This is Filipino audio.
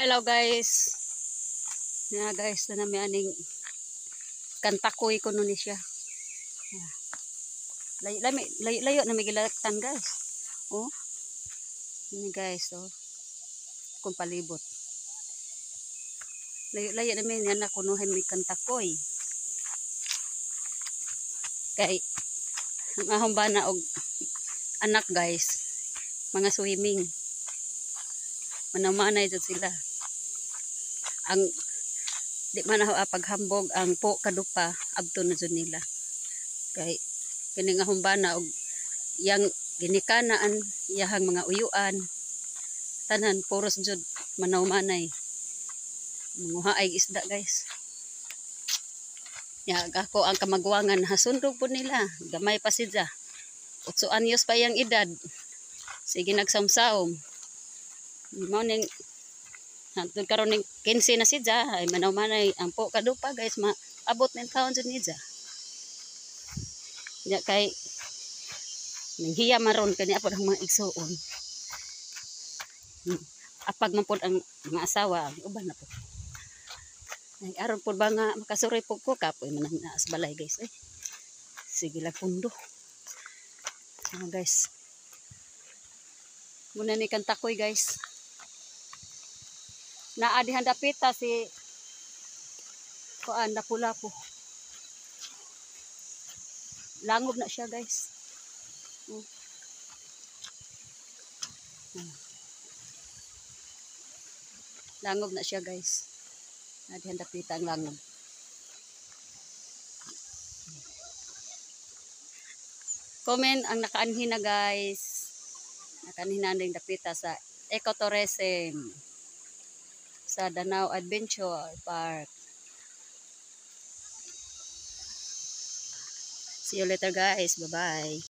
Hello guys. Na guys, na nami aning kantakoy ko nun siya. Layo na may gilaktan guys. Oh. Ini guys, oh. Kung palibot. Layo na may yan ako no may kantakoy. Kay ang bana og anak guys. Mga swimming. Manamanay jud sila. Ang di man ako paghambog ang po kadupa abto na jud nila. Kay kini nga humbana og yang ginikanaan iyahang mga uyuan tanan puros jud manaw-manay. Manguha ay isda guys. Ya ako ang kamagwangan hasundog po nila. Gamay pa sidya. 8 anyos pa yang edad. Sige nagsamsaom. Mao ning hantod karon ning 15 na sidya ay manaw-manay ang po kadupa guys maabot ng taon jud niya. Ya kay nanghiya maron kani apod ang mga igsuon. Apag man pod ang mga asawa, uban na po. Ay aron pod ba nga makasuroy po ko kapoy man naas balay guys. Sige lang pundo. So guys. Muna ni kantakoy guys. Naadihan dapita si kuan pula po. Langob na siya guys. Langob na siya guys. Naadihan dapita ang langob. Comment ang nakaanhin na guys. Nakaanhin na rin dapita sa ecotourism sa Danau Adventure Park. See you later guys. Bye-bye.